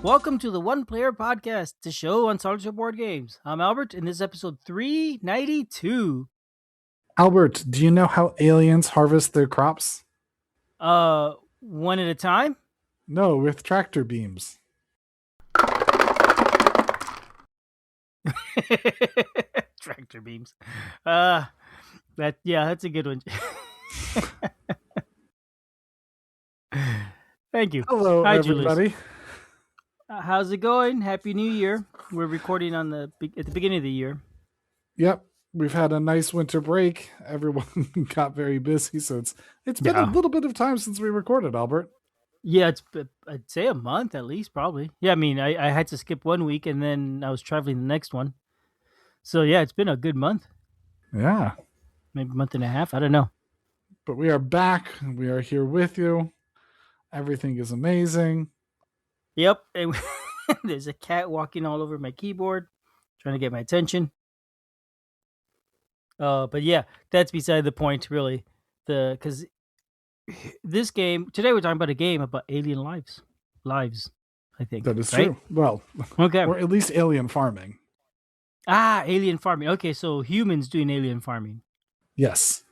Welcome to the One Player Podcast, the show on solitaire board games. I'm Albert, and this is episode 392. Albert, do you know how aliens harvest their crops? One at a time? No, with tractor beams. Tractor beams. That's a good one. Thank you. Hello, Hi, everybody. Julius. How's it going? Happy New Year. We're recording at the beginning of the year. Yep, we've had a nice winter break. Everyone got very busy, so it's been a little bit of time since we recorded, Albert. Yeah, I'd say a month at least, probably. Yeah, I mean, I had to skip 1 week, and then I was traveling the next one. So yeah, it's been a good month. Yeah. Maybe a month and a half. I don't know. But we are back. We are here with you. Everything is amazing. Yep. There's a cat walking all over my keyboard, trying to get my attention. But yeah, that's beside the point, really. Because this game today, we're talking about a game about alien lives. I think that is right? true. Well, okay, or at least alien farming. Alien farming. Okay, so humans doing alien farming. Yes.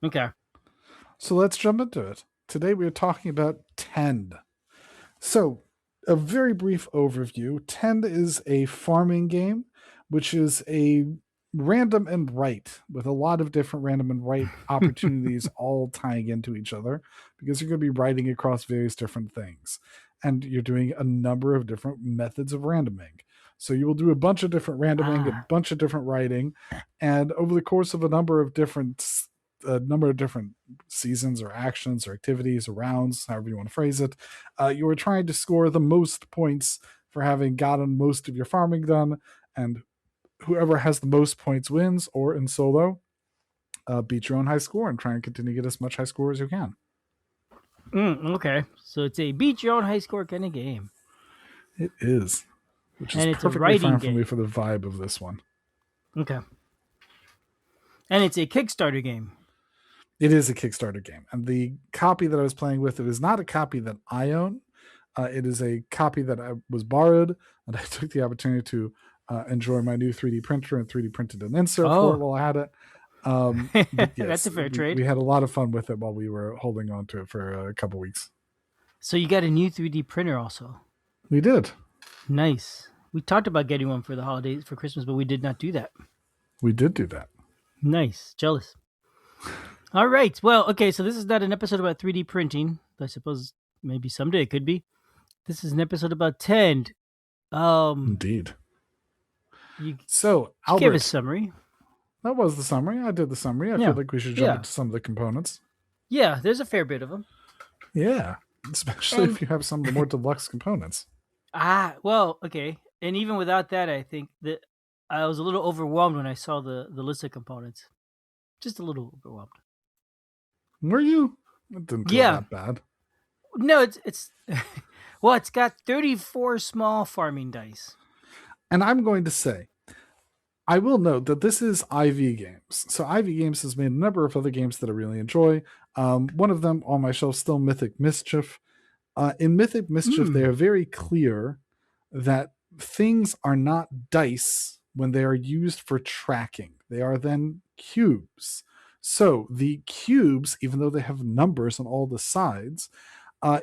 Okay. So let's jump into it. Today we are talking about Tend. So, a very brief overview. Tend is a farming game, which is a random and right with a lot of different random and right opportunities all tying into each other, because you're going to be writing across various different things. And you're doing a number of different methods of randoming. So you will do a bunch of different randoming, a bunch of different writing, and over the course of a number of different seasons or actions or activities or rounds, however you want to phrase it, you are trying to score the most points for having gotten most of your farming done, and whoever has the most points wins, or in solo, beat your own high score and try and continue to get as much high score as you can. Okay, so it's a beat your own high score kind of game. It is, which is it's perfectly fine for me for the vibe of this one. Okay. And it's a Kickstarter game. It is a Kickstarter game. And the copy that I was playing with, it is not a copy that I own. It is a copy that I was borrowed, and I took the opportunity to enjoy my new 3D printer and 3D printed an insert for it while I had it. Yes, that's a fair trade. We had a lot of fun with it while we were holding on to it for a couple weeks. So you got a new 3D printer also? We did. Nice. We talked about getting one for the holidays, for Christmas, but we did not do that. We did do that. Nice. Jealous. All right. Well, okay, so this is not an episode about 3D printing. I suppose maybe someday it could be. This is an episode about Tend. Indeed. So, Albert, give a summary. That was the summary. I did the summary. I feel like we should jump into some of the components. Yeah, there's a fair bit of them. Yeah, especially if you have some of the more deluxe components. Well, okay. And even without that, I think that I was a little overwhelmed when I saw the list of components. Just a little overwhelmed. Were you? It didn't feel that bad. No, it's well, it's got 34 small farming dice. And I'm going to say, I will note that this is IV Games. So IV Games has made a number of other games that I really enjoy. One of them on my shelf, still Mythic Mischief. In Mythic Mischief, they are very clear that things are not dice when they are used for tracking. They are then cubes. So the cubes, even though they have numbers on all the sides,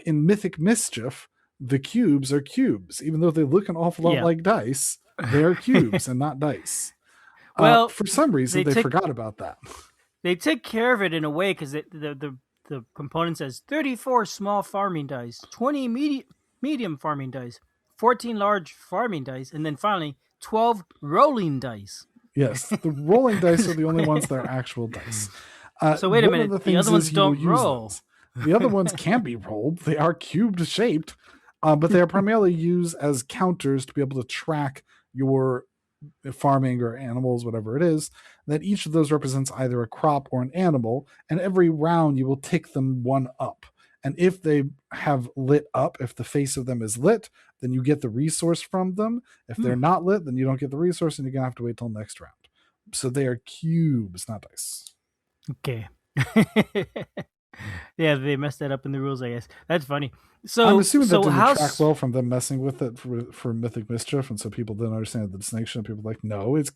in Mythic Mischief, the cubes are cubes. Even though they look an awful lot like dice, they're cubes and not dice. Well, for some reason, they forgot about that. They took care of it in a way, because the component says 34 small farming dice, 20 medium farming dice, 14 large farming dice, and then finally 12 rolling dice. Yes, the rolling dice are the only ones that are actual dice. So wait a minute, the other ones don't roll. The other ones can be rolled. They are cubed shaped, but they are primarily used as counters to be able to track your farming or animals, whatever it is. That each of those represents either a crop or an animal, and every round you will tick them one up. And if they have lit up, if the face of them is lit, then you get the resource from them. If they're not lit, then you don't get the resource, and you're going to have to wait till next round. So they are cubes, not dice. Okay. Yeah, they messed that up in the rules, I guess. That's funny. I'm So, assuming that so didn't how? track well from them messing with it for Mythic Mischief, and so people didn't understand the distinction. People were like, no, it's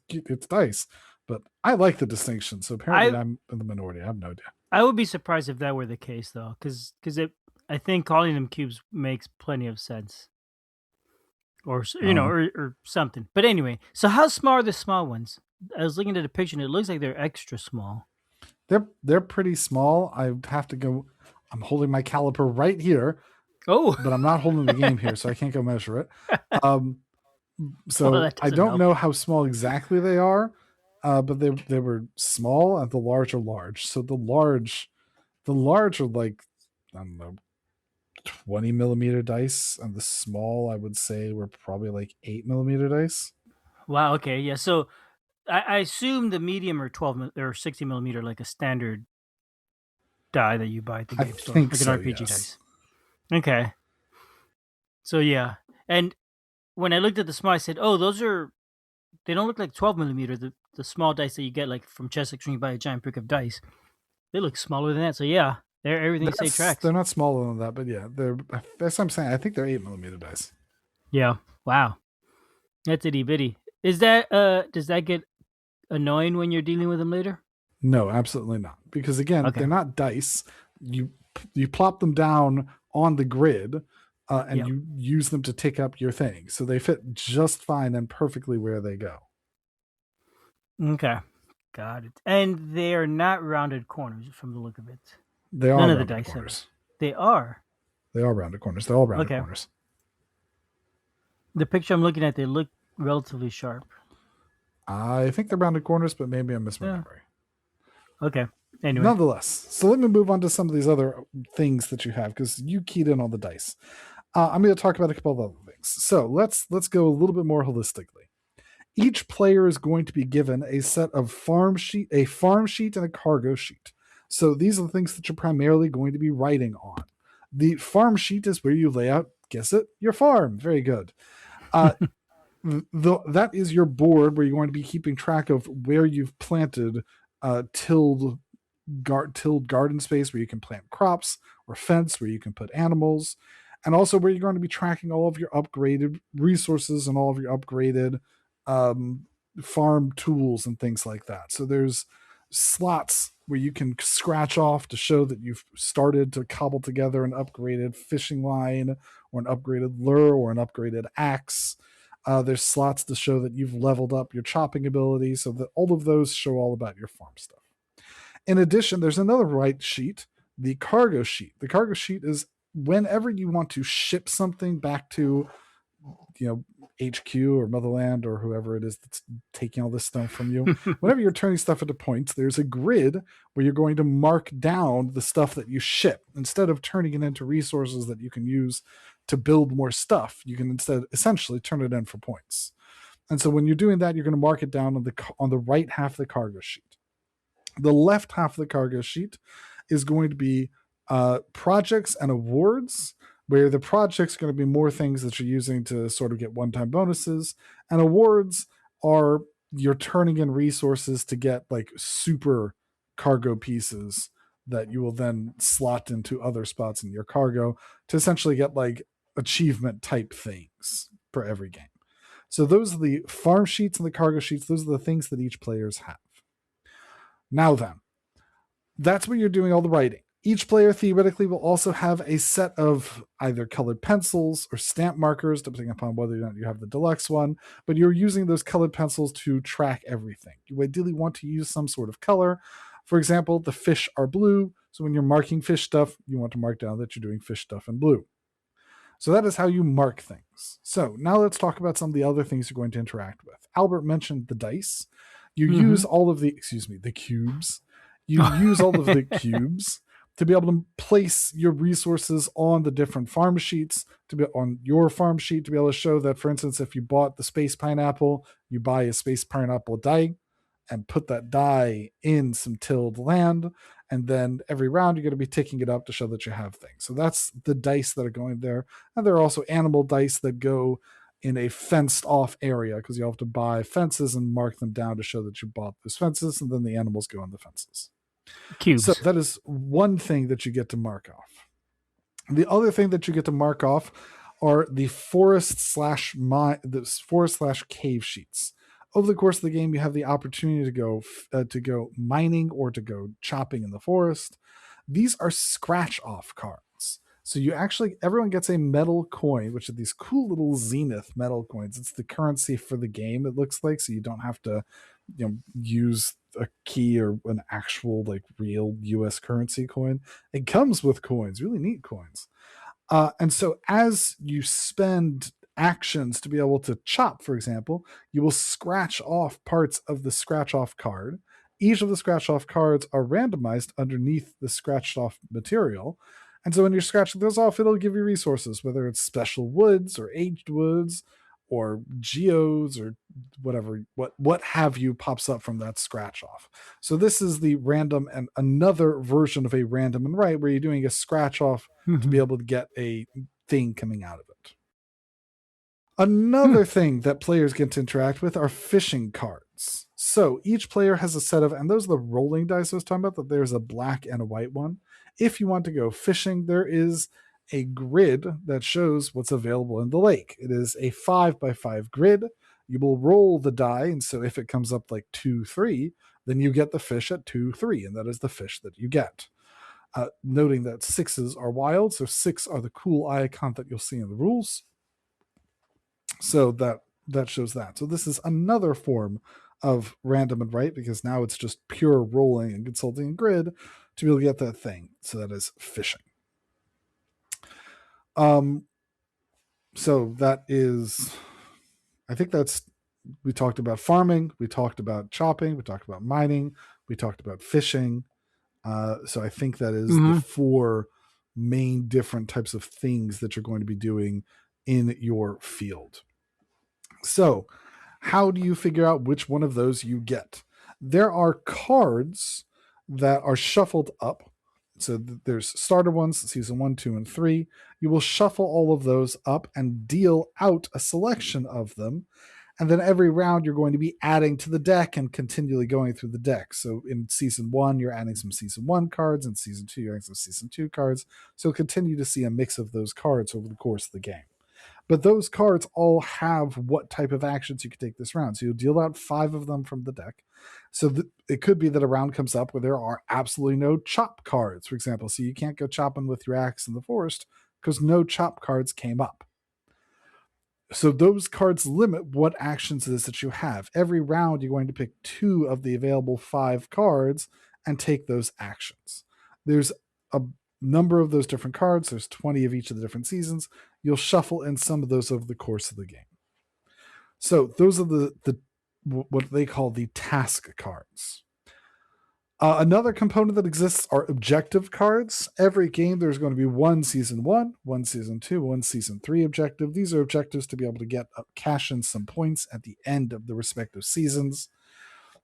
dice, but I like the distinction. So apparently, I I'm in the minority. I have no idea. I would be surprised if that were the case, though, because it. I think calling them cubes makes plenty of sense, or Um, or something. But anyway, so how small are the small ones? I was looking at a picture, and it looks like they're extra small. they're pretty small. I have to go. I'm holding my caliper right here, Oh, but I'm not holding the game here, so I can't go measure it. Um, well, so that I doesn't don't help. know how small exactly they are, but they were small, and the large are large. So the large are like, I don't know, 20 millimeter dice, and the small I would say were probably like 8 millimeter dice. Wow. Okay. Yeah. So I assume the medium or 60 millimeter, like a standard die that you buy at the I game store, think like an so. RPG Yes, dice. Okay. So yeah, and when I looked at the small, I said, "Oh, those are they don't look like 12 millimeter. The small dice that you get like from Chess Extreme, you buy a giant brick of dice. They look smaller than that. So yeah, everything you say they're tracks. not smaller than that, but yeah, they're. That's what I'm saying. I think they're 8 millimeter dice. Yeah. Wow. That's itty bitty. Is that does that get annoying when you're dealing with them later? No, absolutely not. Because again, Okay. they're not dice. You you plop them down on the grid, and Yep. you use them to tick up your thing, so they fit just fine and perfectly where they go. Okay. Got it. And they are not rounded corners from the look of it. They are None of the rounded dice have. corners. They are. They are rounded corners. They're all rounded Okay. corners. The picture I'm looking at, they look relatively sharp. I think they're rounded corners, but maybe I'm Yeah. misremembering. Okay. Anyway. Nonetheless, so let me move on to some of these other things that you have because you keyed in on the dice. I'm going to talk about a couple of other things. So let's go a little bit more holistically. Each player is going to be given a set of a farm sheet, and a cargo sheet. So these are the things that you're primarily going to be writing on. The farm sheet is where you lay out, guess it, your farm. Very good. Uh, that is your board where you're going to be keeping track of where you've planted tilled garden space where you can plant crops, or fence where you can put animals, and also where you're going to be tracking all of your upgraded resources and all of your upgraded um, farm tools and things like that. So there's slots where you can scratch off to show that you've started to cobble together an upgraded fishing line, or an upgraded lure, or an upgraded axe. There's slots to show that you've leveled up your chopping ability, so that all of those show all about your farm stuff. In addition, there's another write sheet, the cargo sheet. The cargo sheet is whenever you want to ship something back to, HQ or Motherland or whoever it is that's taking all this stuff from you. Whenever you're turning stuff into points, there's a grid where you're going to mark down the stuff that you ship. Instead of turning it into resources that you can use to build more stuff, you can instead essentially turn it in for points. And so when you're doing that, you're going to mark it down on the right half of the cargo sheet. The left half of the cargo sheet is going to be projects and awards, where the projects are going to be more things that you're using to sort of get one-time bonuses, and awards are you're turning in resources to get like super cargo pieces that you will then slot into other spots in your cargo to essentially get like achievement type things for every game. So those are the farm sheets and the cargo sheets. Those are the things that each players have. Now then, that's where you're doing all the writing. Each player theoretically will also have a set of either colored pencils or stamp markers, depending upon whether or not you have the deluxe one, but you're using those colored pencils to track everything. You ideally want to use some sort of color. For example, the fish are blue, so when you're marking fish stuff, you want to mark down that you're doing fish stuff in blue. So that is how you mark things. So now let's talk about some of the other things you're going to interact with. Albert mentioned the dice. You use all of the cubes. You use all of the cubes to be able to place your resources on the different farm sheets, to be on your farm sheet, to be able to show that, for instance, if you bought the space pineapple, you buy a space pineapple die and put that die in some tilled land. And then every round, you're going to be ticking it up to show that you have things. So that's the dice that are going there. And there are also animal dice that go in a fenced off area, because you have to buy fences and mark them down to show that you bought those fences, and then the animals go on the fences. So Cubes. that is one thing that you get to mark off. The other thing that you get to mark off are the forest slash cave sheets. Over the course of the game, you have the opportunity to go mining or to go chopping in the forest. These are scratch off cards. So everyone gets a metal coin, which are these cool little zenith metal coins. It's the currency for the game, it looks like, so you don't have to, use a key or an actual like real US currency coin. It comes with coins, really neat coins. And so as you spend actions to be able to chop, for example, you will scratch off parts of the scratch off card. Each of the scratch off cards are randomized underneath the scratched off material. And so when you're scratching those off, it'll give you resources, whether it's special woods or aged woods or geodes or whatever, what have you pops up from that scratch off. So this is the random and another version of a random and right, where you're doing a scratch off to be able to get a thing coming out of it. Another thing that players get to interact with are fishing cards. So each player has a set of, and those are the rolling dice I was talking about, that there's a black and a white one. If you want to go fishing, there is a grid that shows what's available in the lake. It is a 5x5 grid. You will roll the die, and so if it comes up like 2-3, then you get the fish at 2-3, and that is the fish that you get. Noting that 6s are wild, so 6 are the cool icon that you'll see in the rules. So that shows that. So this is another form of random and right, because now it's just pure rolling and consulting and grid to be able to get that thing. So that is fishing. So that is, I think we talked about farming, we talked about chopping, we talked about mining, we talked about fishing. So I think that is the 4 main different types of things that you're going to be doing in your field. So how do you figure out which one of those you get? There are cards that are shuffled up. So there's starter ones, season 1, 2, and 3. You will shuffle all of those up and deal out a selection of them. And then every round, you're going to be adding to the deck and continually going through the deck. So in season 1, you're adding some season 1 cards. In season 2, you're adding some season 2 cards. So you'll continue to see a mix of those cards over the course of the game. But those cards all have what type of actions you can take this round. So you'll deal out 5 of them from the deck. So it could be that a round comes up where there are absolutely no chop cards, for example. So you can't go chopping with your axe in the forest because no chop cards came up. So those cards limit what actions it is that you have. Every round, you're going to pick 2 of the available 5 cards and take those actions. There's a number of those different cards. There's 20 of each of the different seasons. You'll shuffle in some of those over the course of the game. So those are the what they call the task cards. Another component that exists are objective cards. Every game, there's going to be one season 1, one season 2, one season 3 objective. These are objectives to be able to get cash in some points at the end of the respective seasons.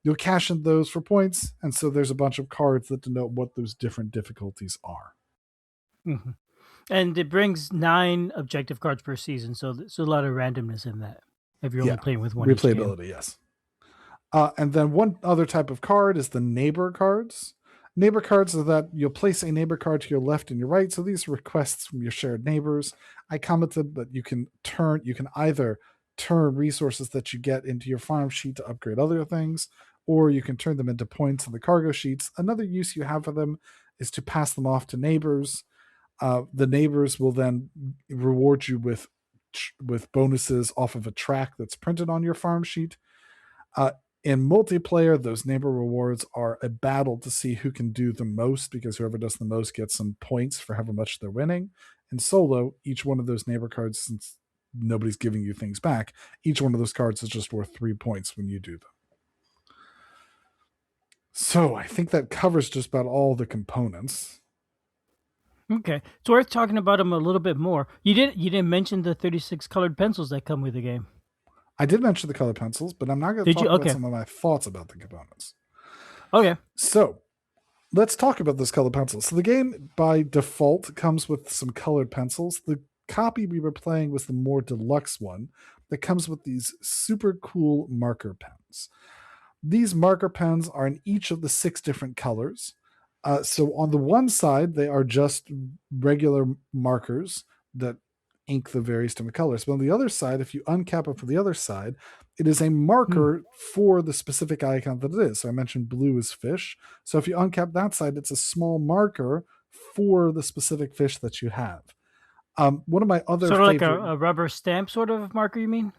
You'll cash in those for points, and so there's a bunch of cards that denote what those different difficulties are. Mm-hmm. And it brings 9 objective cards per season, so there's a lot of randomness in that. If you're only playing with one replayability, yes. And then one other type of card is the neighbor cards. Neighbor cards are that you'll place a neighbor card to your left and your right. So these are requests from your shared neighbors. I commented that you can either turn resources that you get into your farm sheet to upgrade other things, or you can turn them into points in the cargo sheets. Another use you have for them is to pass them off to neighbors. The neighbors will then reward you with bonuses off of a track that's printed on your farm sheet. In multiplayer, those neighbor rewards are a battle to see who can do the most, because whoever does the most gets some points for however much they're winning. In solo, each one of those neighbor cards, since nobody's giving you things back, each one of those cards is just worth 3 points when you do them. So I think that covers just about all the components. Okay, it's worth talking about them a little bit more. You didn't mention the 36 colored pencils that come with the game. I did mention the color pencils, but I'm not going to talk about some of my thoughts about the components. Okay. So let's talk about those colored pencils. So the game by default comes with some colored pencils. The copy we were playing was the more deluxe one that comes with these super cool marker pens. These marker pens are in each of the 6 different colors. So on the one side, they are just regular markers that ink the various different colors. But on the other side, if you uncap it for the other side, it is a Hmm. marker for the specific icon that it is. So I mentioned blue is fish. So if you uncap that side, it's a small marker for the specific fish that you have. One of my other Sort of like favorite, a rubber stamp sort of marker, you mean?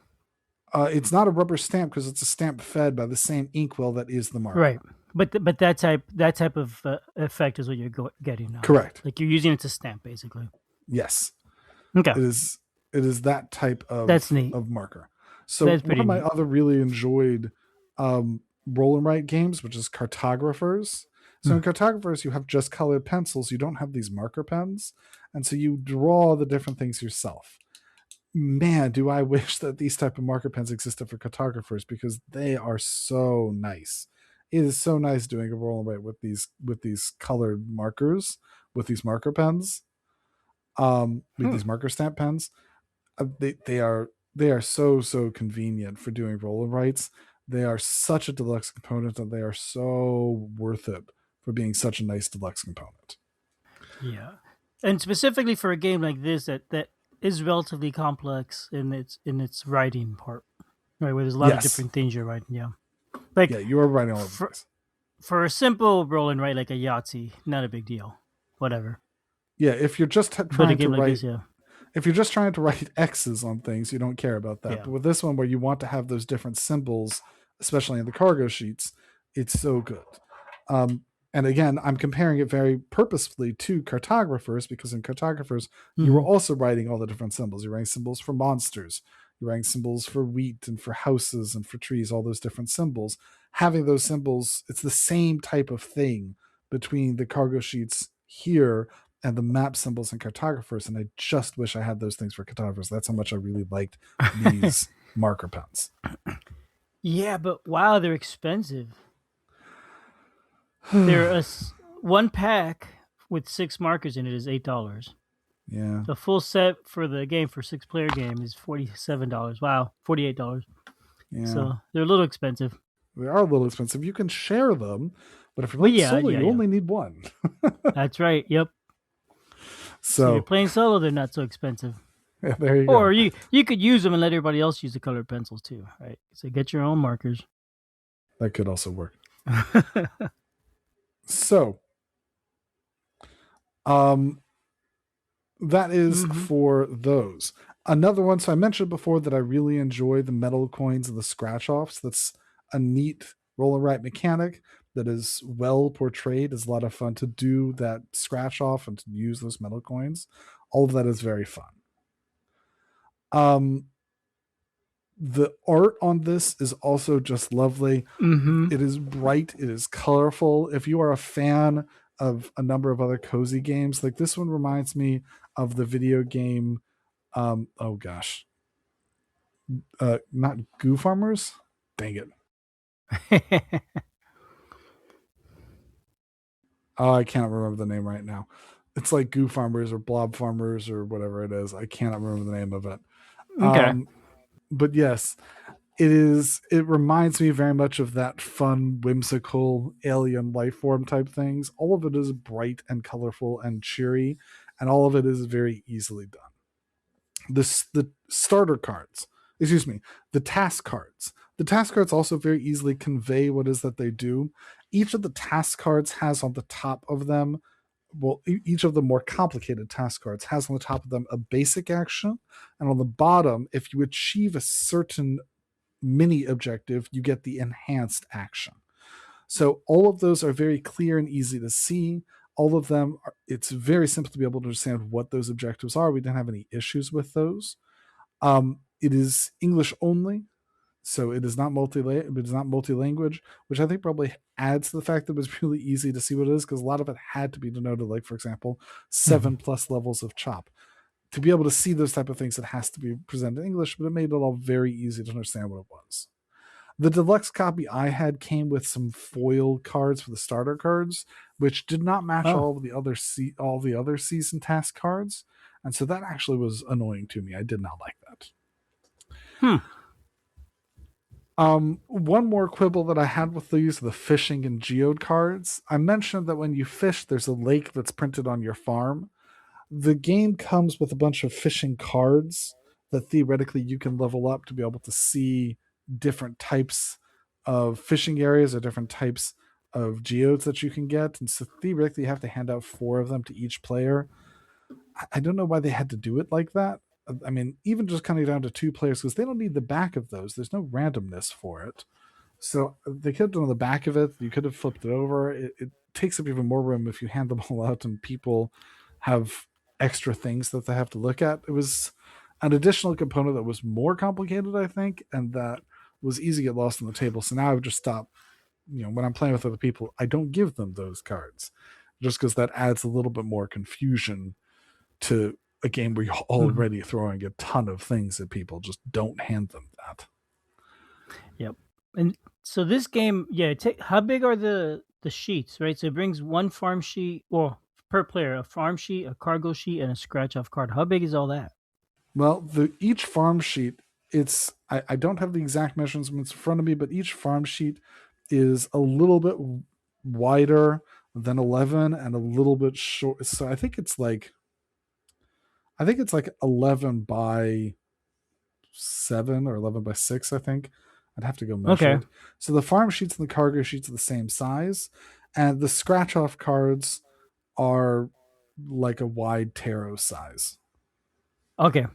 it's not a rubber stamp because it's a stamp fed by the same inkwell that is the Right. marker. But that type of effect is what you're getting now. Correct. Like you're using it to stamp, basically. Yes. Okay, It is that type that's neat. of marker. So That's one pretty of my neat. other really enjoyed roll and write games, which is cartographers. So Hmm. in cartographers, you have just colored pencils. You don't have these marker pens, and so you draw the different things yourself. Man, do I wish that these type of marker pens existed for cartographers because they are so nice. It is so nice doing a roll and write with these colored markers, with these marker pens, with Hmm. these marker stamp pens. They are so convenient for doing roll and writes. They are such a deluxe component and they are so worth it for being such a nice deluxe component. Yeah, and specifically for a game like this that is relatively complex in its writing part, right? Where there's a lot of Yes. different things you're writing. Yeah, like Yeah, you are writing all over the for place. for a simple roll and write like a Yahtzee, not a big deal. Whatever. Yeah, if you're just But a trying to game like write this, yeah, if you're just trying to write X's on things, you don't care about that. yeah. But with this one where you want to have those different symbols, especially in the cargo sheets, it's so good. Um, and again, I'm comparing it very purposefully to cartographers because in cartographers, you were Hmm. also writing all the different symbols. You're writing symbols for monsters, you're writing symbols for wheat and for houses and for trees, all those different symbols. Having those symbols, it's the same type of thing between the cargo sheets here and the map symbols and cartographers. And I just wish I had those things for cartographers. That's how much I really liked these marker pens. Yeah, but wow, they're expensive. They're one pack with 6 markers in it is $8. Yeah. The full set for the game for 6 player game is $47. Wow, $48. Yeah. So they're a little expensive. They are a little expensive. You can share them, but if you're Well, playing yeah, solo, yeah, you yeah. only need one. That's right. Yep. So if you're So playing solo, they're not so expensive. yeah, there you Or go. you could use them and let everybody else use the colored pencils too, right? So get your own markers. That could also work. So um that is Hmm. for those. Another one, so I mentioned before that I really enjoy the metal coins and the scratch offs. That's a neat roll and write mechanic that is well portrayed. It's a lot of fun to do that scratch off and to use those metal coins. All of that is very fun. Um, the art on this is also just lovely. Hmm. It is bright, it is colorful. If you are a fan of a number of other cozy games, like this one reminds me of the video game oh gosh, not Goo Farmers. Dang it. Oh, I can't remember the name right now. It's like Goo Farmers or Blob Farmers or whatever it is. I cannot remember the name of it. Okay. Um, but yes, it is. It reminds me very much of that fun, whimsical alien life form type things. All of it is bright and colorful and cheery, and all of it is very easily done. The starter cards, excuse me, the task cards. The task cards also very easily convey what is that they do. Each of the task cards has on the top of them, well, each of the more complicated task cards has on the top of them a basic action, and on the bottom, if you achieve a certain mini objective, you get the enhanced action. So all of those are very clear and easy to see. All of them, it's very simple to be able to understand what those objectives are. We didn't have any issues with those. It is English only, so it is not multi-language, which I think probably adds to the fact that it was really easy to see what it is because a lot of it had to be denoted, like for example, Hmm. 7+ levels of chop. To be able to see those type of things, it has to be presented in English, but it made it all very easy to understand what it was. The deluxe copy I had came with some foil cards for the starter cards, which did not match Oh. all the other season task cards, and so that actually was annoying to me. I did not like that. Hmm. One more quibble that I had with these, the fishing and geode cards. I mentioned that when you fish, there's a lake that's printed on your farm. The game comes with a bunch of fishing cards that theoretically you can level up to be able to see different types of fishing areas or different types of geodes that you can get. And so theoretically, you have to hand out 4 of them to each player. I don't know why they had to do it like that. I mean, even just cutting down to 2 players, because they don't need the back of those. There's no randomness for it. So they could have done on the back of it. You could have flipped it over. It takes up even more room if you hand them all out and people have extra things that they have to look at. It was an additional component that was more complicated, I think, and that was easy to get lost on the table. So now I would just stop. When I'm playing with other people, I don't give them those cards just because that adds a little bit more confusion to a game where you're already throwing a ton of things at people. Just don't hand them that. Yep. And so this game, how big are the sheets, right? So it brings one farm sheet, well, per player, a farm sheet, a cargo sheet, and a scratch off card. How big is all that? Well, each farm sheet, I don't have the exact measurements in front of me, but each farm sheet is a little bit wider than 11 and a little bit short. So I think it's like 11 by 7 or 11 by 6, I think. I'd have to go measure it. So the farm sheets and the cargo sheets are the same size, and the scratch off cards are like a wide tarot size. Okay.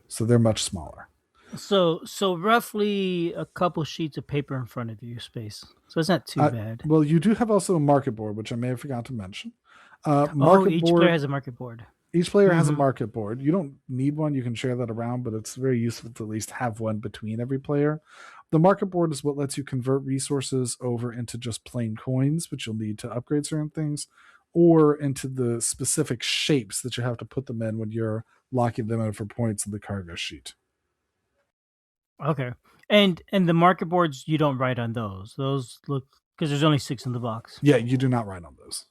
So they're much smaller. So roughly a couple sheets of paper in front of you, space. So it's not too bad. Well, you do have also a market board, which I may have forgotten to mention. Each player has a market board. Each player has a market board. You don't need one. You can share that around, but it's very useful to at least have one between every player. The market board is what lets you convert resources over into just plain coins, which you'll need to upgrade certain things, or into the specific shapes that you have to put them in when you're locking them in for points in the cargo sheet. Okay. And the market boards, you don't write on those. Those look, because there's only 6 in the box. Yeah, you do not write on those.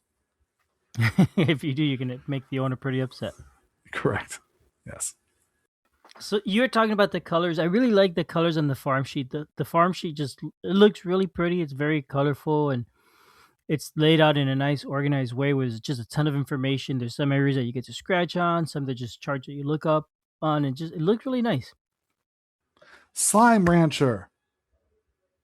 If you do, you're going to make the owner pretty upset. Correct. Yes. So you're talking about the colors. I really like the colors on the farm sheet. The farm sheet it looks really pretty. It's very colorful and it's laid out in a nice organized way where there's just a ton of information. There's some areas that you get to scratch on, some that just charts that you look up on, and it looks really nice. Slime Rancher.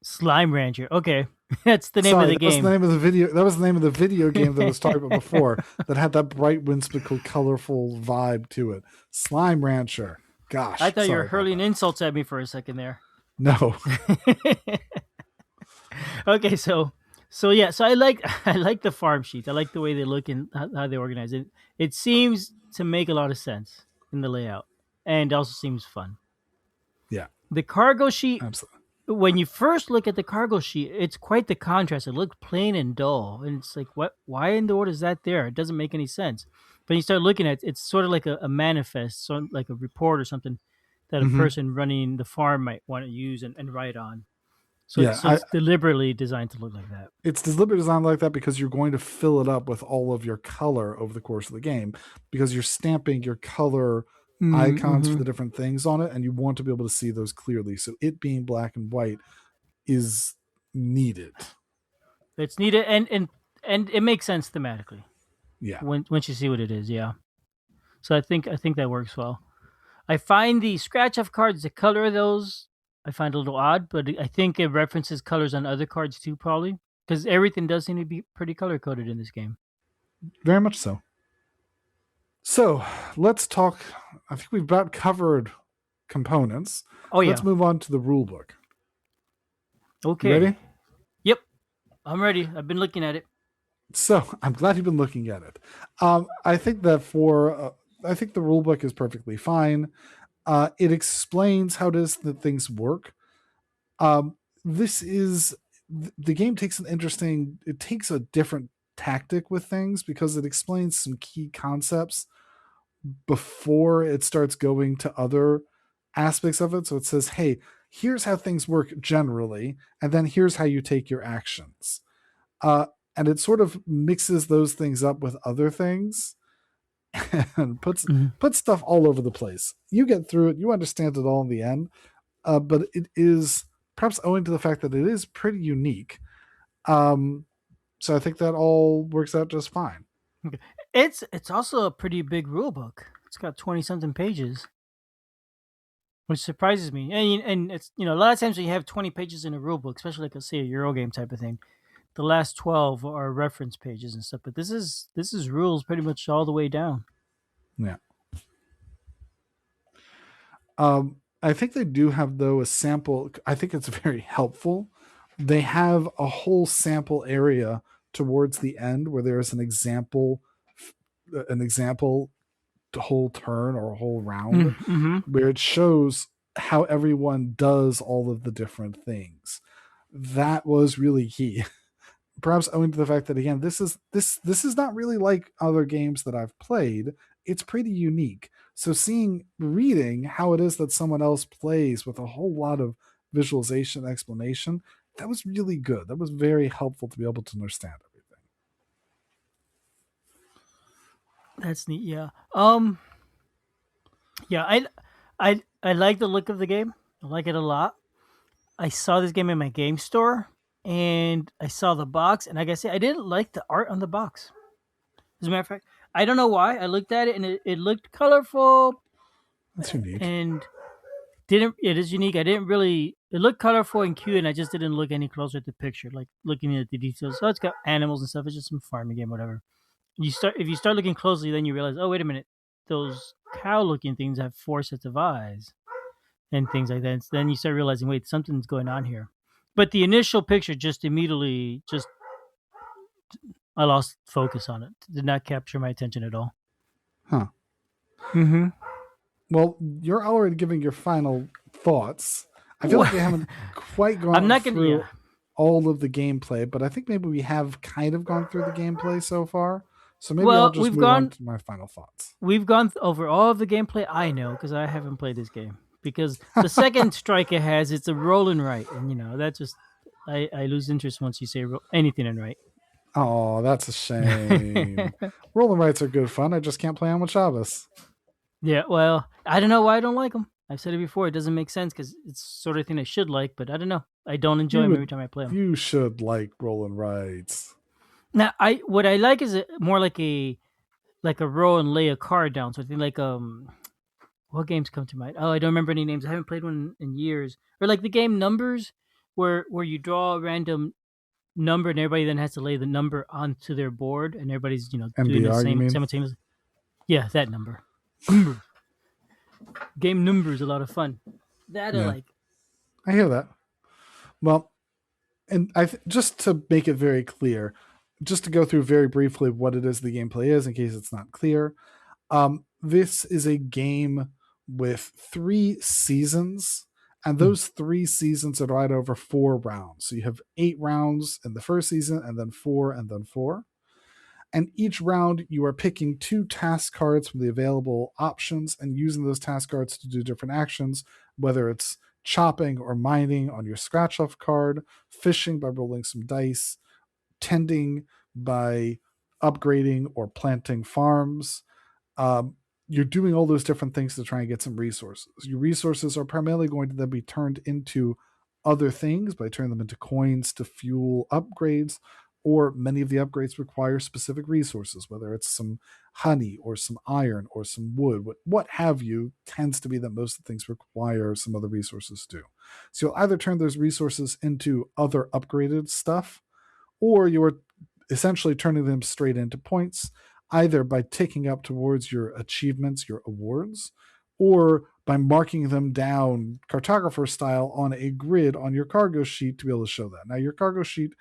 Slime Rancher. Okay. That's the name of the game. That was the name of the video. That was the name of the video game that I was talking about before that had that bright, whimsical, colorful vibe to it. Slime Rancher. Gosh. I thought you were hurling insults at me for a second there. No. Okay, so I like the farm sheets. I like the way they look and how they organize it. It seems to make a lot of sense in the layout, and also seems fun. Yeah. The cargo sheet. Absolutely. When you first look at the cargo sheet, it's quite the contrast. It looks plain and dull, and it's like, what? Why in the world is that there? It doesn't make any sense. But you start looking at it, it's sort of like a manifest, so like a report or something that a person running the farm might want to use and write on. So, yeah, it's deliberately designed to look like that. It's deliberately designed like that because you're going to fill it up with all of your color over the course of the game because you're stamping your color icons for the different things on it, and you want to be able to see those clearly. So it being black and white is needed. It's needed, and it makes sense thematically. Yeah. Once you see what it is, yeah. So I think that works well. I find the scratch off cards, the color of those, I find a little odd, but I think it references colors on other cards too, probably, because everything does seem to be pretty color coded in this game. Very much so. So let's talk. I think we've about covered components. Oh yeah. Let's move on to the rule book. Okay. You ready? Yep. I'm ready. I've been looking at it. So I'm glad you've been looking at it. I think that I think the rule book is perfectly fine. It explains how it is that things work. The game takes it takes a different tactic with things because it explains some key concepts before it starts going to other aspects of it. So it says, hey, here's how things work generally, and then here's how you take your actions. And it sort of mixes those things up with other things and puts stuff all over the place. You get through it, you understand it all in the end, but it is perhaps owing to the fact that it is pretty unique. So I think that all works out just fine. Okay. It's also a pretty big rule book. It's got 20 something pages, which surprises me. And it's a lot of times when you have 20 pages in a rule book, especially like say a Euro game type of thing, the last 12 are reference pages and stuff. But this is rules pretty much all the way down. Yeah. I think they do have though a sample. I think it's very helpful. They have a whole sample area towards the end where there is an example whole turn or a whole round Mm-hmm. where it shows how everyone does all of the different things. That was really key. Perhaps owing to the fact that again, this is not really like other games that I've played. It's pretty unique. So reading how it is that someone else plays with a whole lot of visualization explanation, that was really good. That was very helpful to be able to understand everything. That's neat. Yeah. Yeah. I like the look of the game. I like it a lot. I saw this game in my game store, and I saw the box, and like I said, I didn't like the art on the box. As a matter of fact, I don't know why. I looked at it and it looked colorful That's unique. and didn't. It is unique. I didn't really. It looked colorful and cute, and I just didn't look any closer at the picture, like looking at the details. So it's got animals and stuff. It's just some farming game, whatever. If you start looking closely, then you realize, oh wait a minute, those cow-looking things have 4 sets of eyes and things like that. And then you start realizing, wait, something's going on here. But the initial picture just immediately just I lost focus on it. Did not capture my attention at all. Huh. Mm-hmm. Well, you're already giving your final thoughts. I feel like we haven't quite I'm gone not gonna. through Yeah. all of the gameplay, but I think maybe we have kind of gone through the gameplay so far. So maybe I'll Well, just move on to my final thoughts. we've gone over all of the gameplay. I know because I haven't played this game. Because the second strike it has, it's a roll and right, and that just I lose interest once you say anything in right. Oh, that's a shame. Rolling rights are good fun. I just can't play on with Shabbos. Yeah, well, I don't know why I don't like them. I've said it before. It doesn't make sense because it's sort of thing I should like, but I don't know. I don't enjoy them every time I play them. You should like rolling rights. Now, what I like is more like a roll and lay a card down. So I think like what games come to mind? Oh, I don't remember any names. I haven't played one in years. Or like the game Numbers, where you draw a random number and everybody then has to lay the number onto their board, and everybody's doing the NBR, you same mean? simultaneously. Yeah, that number. Game Numbers, a lot of fun. That I like. I hear that. Well, and just to make it very clear, just to go through very briefly what it is the gameplay is in case it's not clear. This is a game with 3 seasons, and those 3 seasons are divided over 4 rounds. So you have 8 rounds in the first season, and then 4, and then 4. And each round, you are picking 2 task cards from the available options and using those task cards to do different actions, whether it's chopping or mining on your scratch off card, fishing by rolling some dice, tending by upgrading or planting farms. You're doing all those different things to try and get some resources. Your resources are primarily going to then be turned into other things by turning them into coins to fuel upgrades, or many of the upgrades require specific resources, whether it's some honey or some iron or some wood, what have you, tends to be that most of the things require some other resources to do. So you'll either turn those resources into other upgraded stuff, or you're essentially turning them straight into points, either by ticking up towards your achievements, your awards, or by marking them down cartographer style on a grid on your cargo sheet to be able to show that. Now, your cargo sheet,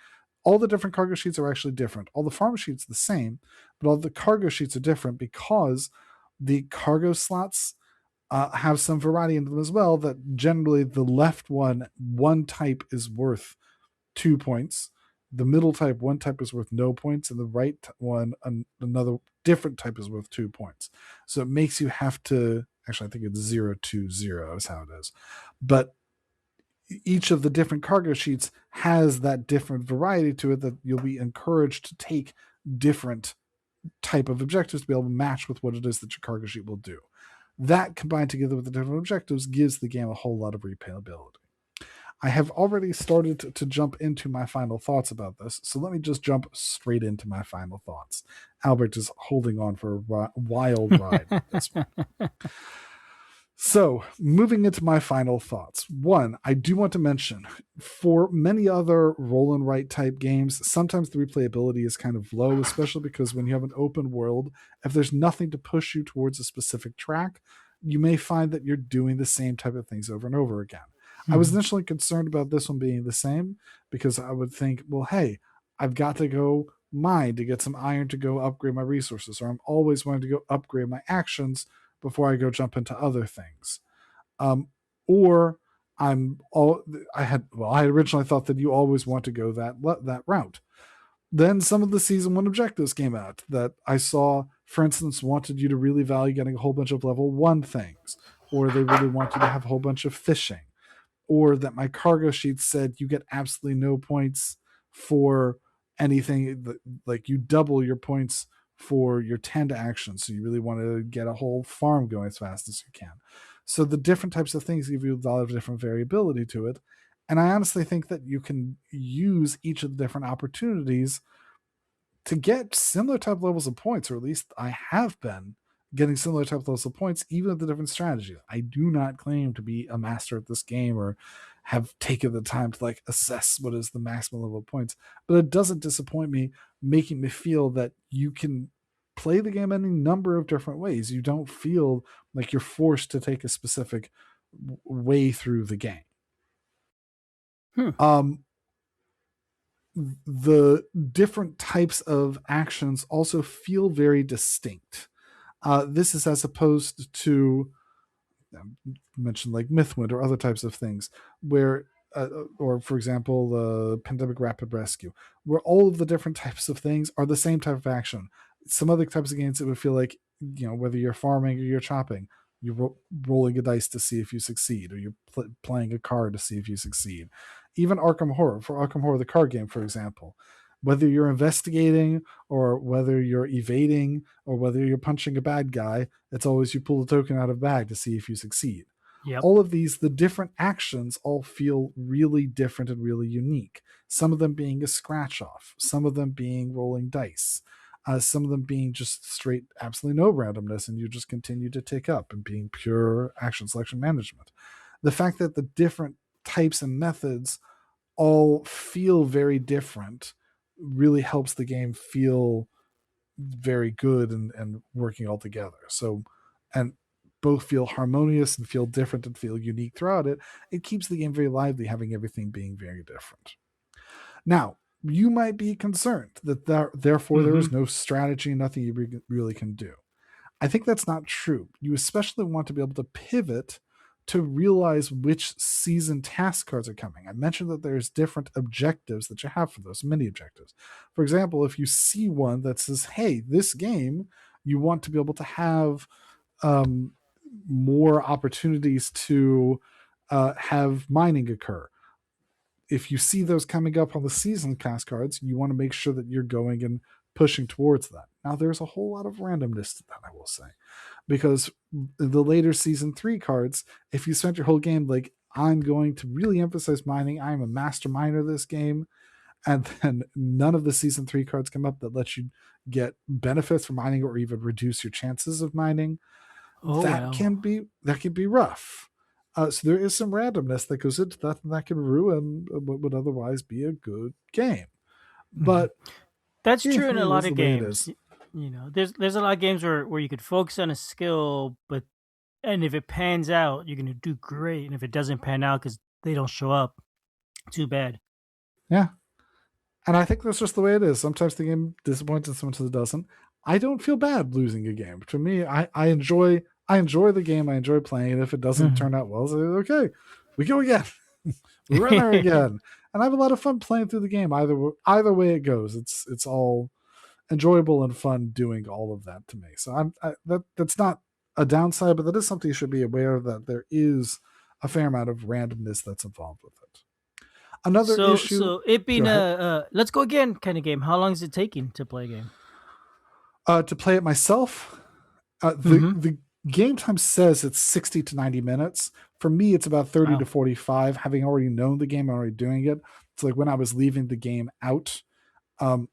all the different cargo sheets are actually different. All the farm sheets are the same, but all the cargo sheets are different because the cargo slots have some variety in them as well. That generally the left one type is worth 2 points. The middle type, one type is worth no points, and the right one, another different type is worth 2 points. So it makes you have to, actually, I think it's 0-2-0 is how it is. But each of the different cargo sheets has that different variety to it that you'll be encouraged to take different type of objectives to be able to match with what it is that your cargo sheet will do. That combined together with the different objectives gives the game a whole lot of replayability. I have already started to jump into my final thoughts about this, so let me just jump straight into my final thoughts. Albert is holding on for a wild ride with this one. So, moving into my final thoughts. One, I do want to mention for many other roll and write type games, sometimes the replayability is kind of low, especially because when you have an open world, if there's nothing to push you towards a specific track, you may find that you're doing the same type of things over and over again. I was initially concerned about this one being the same because I would think, well, hey, I've got to go mine to get some iron to go upgrade my resources, or I'm always wanting to go upgrade my actions before I go jump into other things. Or I had originally thought that you always want to go that route. Then some of the season 1 objectives came out that I saw, for instance, wanted you to really value getting a whole bunch of level 1 things, or they really want you to have a whole bunch of fishing, or that my cargo sheet said you get absolutely no points for anything, like you double your points for your tend actions. So you really want to get a whole farm going as fast as you can. So the different types of things give you a lot of different variability to it. And I honestly think that you can use each of the different opportunities to get similar type levels of points, or at least I have been getting similar type levels of points, even with the different strategies. I do not claim to be a master at this game or have taken the time to like assess what is the maximum level of points, but it doesn't disappoint me, making me feel that you can play the game any number of different ways. You don't feel like you're forced to take a specific way through the game. The different types of actions also feel very distinct. This is as opposed to mentioned like Mythwind or other types of things where or for example the Pandemic Rapid Rescue, where all of the different types of things are the same type of action. Some other types of games it would feel like, whether you're farming or you're chopping, you're rolling a dice to see if you succeed, or you're playing a card to see if you succeed. Even Arkham Horror, the card game, for example, whether you're investigating or whether you're evading or whether you're punching a bad guy, it's always you pull a token out of a bag to see if you succeed. Yep. All of these, the different actions all feel really different and really unique. Some of them being a scratch off, some of them being rolling dice, some of them being just straight, absolutely no randomness, and you just continue to tick up and being pure action selection management. The fact that the different types and methods all feel very different really helps the game feel very good and working all together. So, and both feel harmonious and feel different and feel unique throughout it. It keeps the game very lively, having everything being very different. Now, you might be concerned that therefore there is no strategy, nothing you really can do. I think that's not true. You especially want to be able to pivot to realize which season task cards are coming. I mentioned that there's different objectives that you have for those, mini objectives. For example, if you see one that says, hey, this game, you want to be able to have more opportunities to have mining occur. If you see those coming up on the season task cards, you want to make sure that you're going and pushing towards that. Now, there's a whole lot of randomness to that, I will say, because the later season 3 cards, if you spent your whole game like, I'm going to really emphasize mining, I'm a master miner this game, and then none of the season 3 cards come up that let you get benefits from mining or even reduce your chances of mining, that can be rough. So there is some randomness that goes into that, and that can ruin what would otherwise be a good game. But that's true in a lot is of the way it games. is. There's a lot of games where you could focus on a skill, and if it pans out, you're gonna do great. And if it doesn't pan out because they don't show up, too bad. Yeah. And I think that's just the way it is. Sometimes the game disappoints and sometimes it doesn't. I don't feel bad losing a game. To me, I enjoy the game. I enjoy playing it. If it doesn't turn out well, say, okay, we go again. We run there again. And I have a lot of fun playing through the game. Either way it goes, it's all enjoyable and fun doing all of that to me. So that's not a downside, but that is something you should be aware of, that there is a fair amount of randomness that's involved with it. Another issue. So it being a let's go again kind of game. How long is it taking to play a game? To play it myself, the Game time says it's 60 to 90 minutes. For me, it's about 30 to Wow. 45. Having already known the game, already doing it. It's like when I was leaving the game out, um,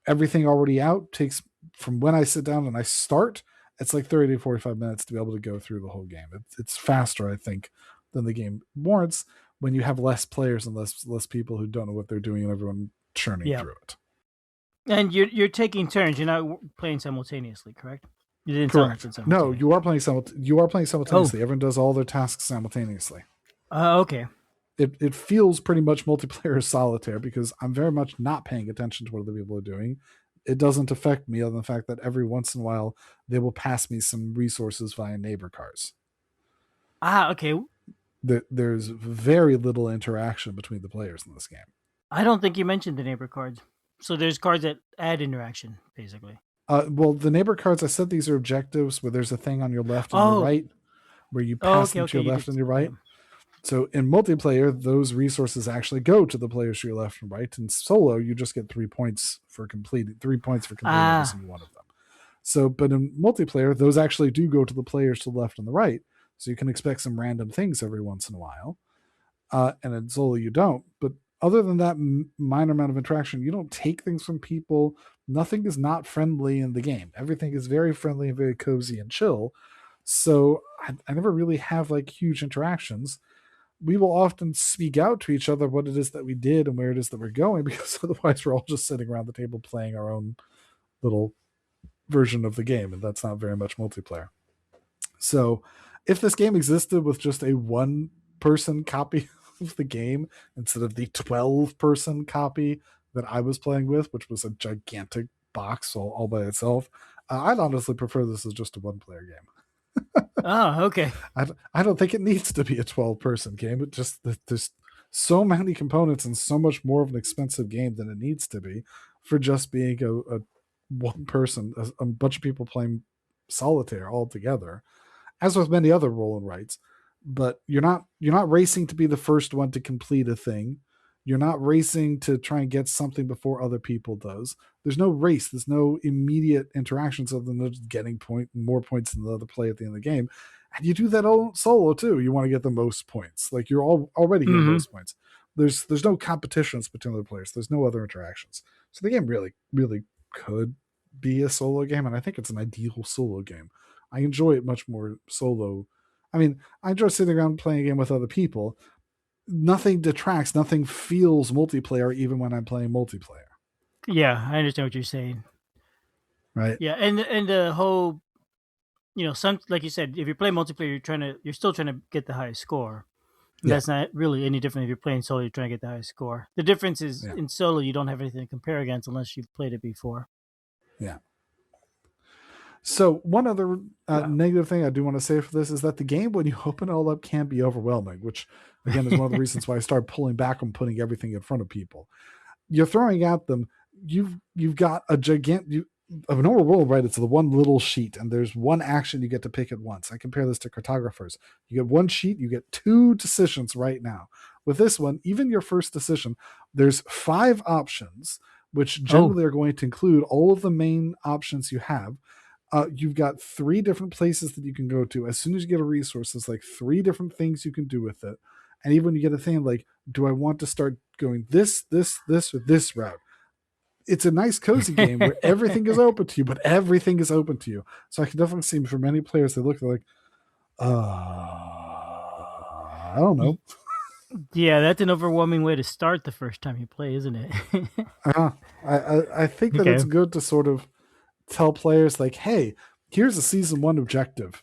everything already out takes from when I sit down and I start, it's like 30 to 45 minutes to be able to go through the whole game. It's faster, I think, than the game warrants when you have less players and less people who don't know what they're doing and everyone churning Yeah. through it. And you're taking turns. You're not playing simultaneously, correct? You didn't sound like Correct. it's No, simultaneous. you are playing Oh. simultaneously. Everyone does all their tasks simultaneously. Okay. It feels pretty much multiplayer solitaire because I'm very much not paying attention to what other people are doing. It doesn't affect me other than the fact that every once in a while they will pass me some resources via neighbor cars. Okay. There's very little interaction between the players in this game. I don't think you mentioned the neighbor cards. So there's cards that add interaction, basically. Well, the neighbor cards, I said these are objectives where there's a thing on your left and your Oh. right where you Oh. pass Okay. them to Okay. your You left did. and your Yeah. right. So in multiplayer, those resources actually go to the players to your left and right. In solo, you just get 3 points for completing every Ah. single one of them. So, but in multiplayer, those actually do go to the players to the left and the right. So you can expect some random things every once in a while. And in solo, you don't. But other than that minor amount of interaction, you don't take things from people. Nothing is not friendly in the game. Everything is very friendly and very cozy and chill. So I never really have like huge interactions. We will often speak out to each other what it is that we did and where it is that we're going, because otherwise we're all just sitting around the table playing our own little version of the game, and that's not very much multiplayer. So if this game existed with just a one person copy of the game instead of the 12-person copy that I was playing with, which was a gigantic box all by itself, I'd honestly prefer this as just a one player game. Oh. Okay. I don't think it needs to be a 12-person game. It just there's so many components and so much more of an expensive game than it needs to be for just being a one person, a bunch of people playing solitaire all together, as with many other roll and writes. But you're not racing to be the first one to complete a thing. You're not racing to try and get something before other people does. There's no race. There's no immediate interactions other than just getting more points than the other play at the end of the game. And you do that all solo too. You want to get the most points. Like you're already getting Mm-hmm. most points. There's no competitions between other players. There's no other interactions. So the game really, really could be a solo game, and I think it's an ideal solo game. I enjoy it much more solo. I mean, I enjoy sitting around playing a game with other people. Nothing detracts, nothing feels multiplayer even when I'm playing multiplayer. Yeah, I understand what you're saying. Right? Yeah, and the whole, some, like you said, if you play multiplayer, you're still trying to get the highest score. And Yeah. that's not really any different if you're playing solo. You're trying to get the highest score. The difference is Yeah. in solo, you don't have anything to compare against unless you've played it before. Yeah. So one other Wow. negative thing I do want to say for this is that the game, when you open it all up, can be overwhelming, which again is one of the reasons why I started pulling back on putting everything in front of people. You're throwing at them. You've got a gigantic of a normal world, right? It's the one little sheet, and there's one action you get to pick at once. I compare this to cartographers. You get one sheet, you get two decisions right now. With this one, even your first decision, there's 5 options, which Oh. generally are going to include all of the main options you have. You've got 3 different places that you can go to. As soon as you get a resource, there's like 3 different things you can do with it. And even when you get a thing like, do I want to start going this, or this route? It's a nice, cozy game where everything is open to you, but everything is open to you. So I can definitely see for many players, they look like, I don't know. Yeah, that's an overwhelming way to start the first time you play, isn't it? I think that Okay. it's good to sort of tell players like, hey, here's a season 1 objective.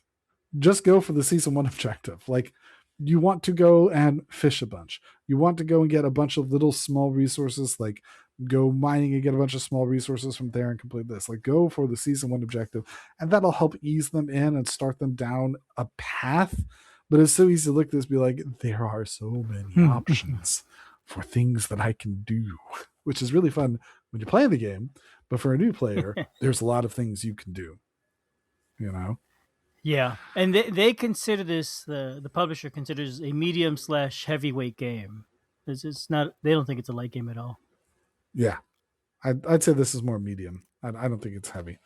Just go for the season 1 objective. Like, you want to go and fish a bunch. You want to go and get a bunch of little small resources, like go mining and get a bunch of small resources from there and complete this. Like, go for the season 1 objective, and that'll help ease them in and start them down a path. But it's so easy to look at this, be like, there are so many options for things that I can do, which is really fun when you're playing the game. But for a new player, there's a lot of things you can do, you know? Yeah, and they consider this, the publisher considers a medium slash heavyweight game. It's not. They don't think it's a light game at all. Yeah. I'd say this is more medium. I don't think it's heavy.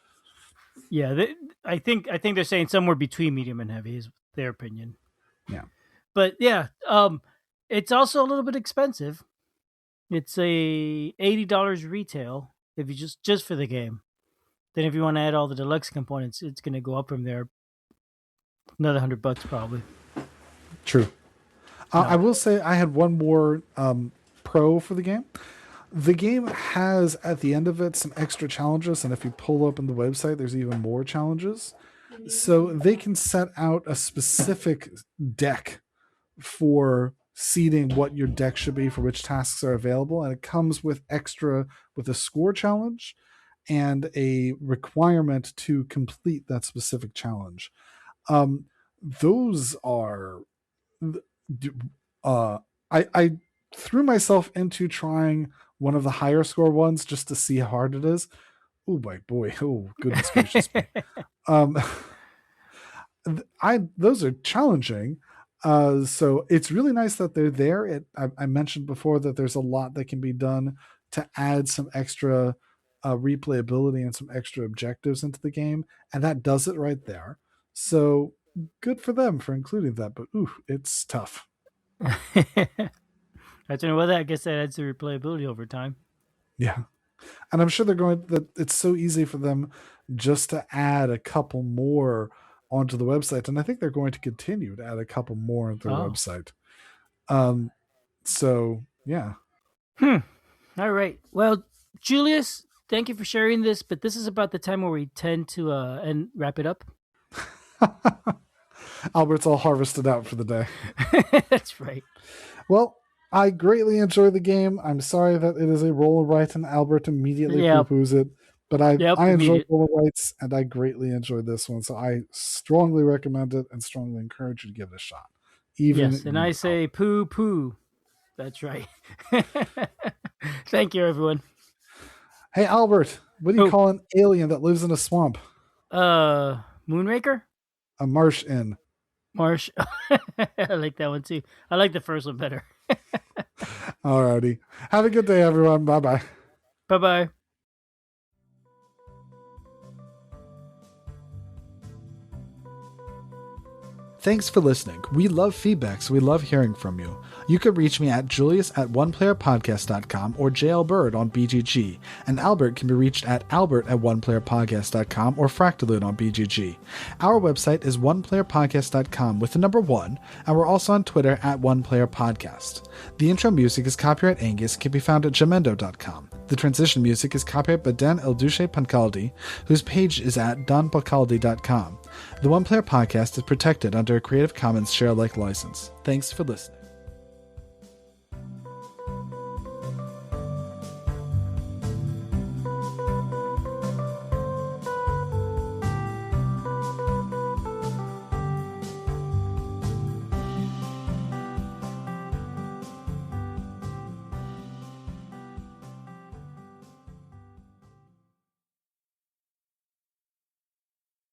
Yeah, I think they're saying somewhere between medium and heavy is their opinion. Yeah. But yeah, it's also a little bit expensive. It's a $80 retail if you just for the game. Then if you want to add all the deluxe components, it's going to go up from there another $100 probably. True. No. I will say I had one more pro for the game. The game has at the end of it some extra challenges, and if you pull up on the website, there's even more challenges. So they can set out a specific deck for seeding what your deck should be for which tasks are available, and it comes with a score challenge and a requirement to complete that specific challenge. Those are I threw myself into trying one of the higher score ones just to see how hard it is. Oh my boy! Oh goodness gracious me! Those are challenging. So it's really nice that they're there. I mentioned before that there's a lot that can be done to add some extra replayability and some extra objectives into the game, and that does it right there. So good for them for including that. But ooh, it's tough. I don't know whether I guess that adds to replayability over time. Yeah. And I'm sure that it's so easy for them just to add a couple more onto the website. And I think they're going to continue to add a couple more on their website. So yeah. All right. Well, Julius, thank you for sharing this, but this is about the time where we tend to and wrap it up. Albert's all harvested out for the day. That's right. Well, I greatly enjoy the game. I'm sorry that it is a roll of rights and Albert immediately poo-poos it. But I enjoy roll of rights and I greatly enjoyed this one. So I strongly recommend it and strongly encourage you to give it a shot. Yes, and I say poo. That's right. Thank you, everyone. Hey, Albert, what do you call an alien that lives in a swamp? Moonraker? A marsh inn. Marsh. I like that one too. I like the first one better. Alrighty. Have a good day, everyone. Bye-bye. Bye-bye. Thanks for listening. We love feedback, so we love hearing from you. You can reach me at julius@oneplayerpodcast.com or JLBird on BGG, and Albert can be reached at albert@oneplayerpodcast.com or Fractaloon on BGG. Our website is oneplayerpodcast.com with the number 1, and we're also on Twitter at oneplayerpodcast. The intro music is copyright Angus and can be found at jamendo.com. The transition music is copyright by Dan El Duce Pancaldi, whose page is at donpancaldi.com. The One Player Podcast is protected under a Creative Commons share-alike license. Thanks for listening.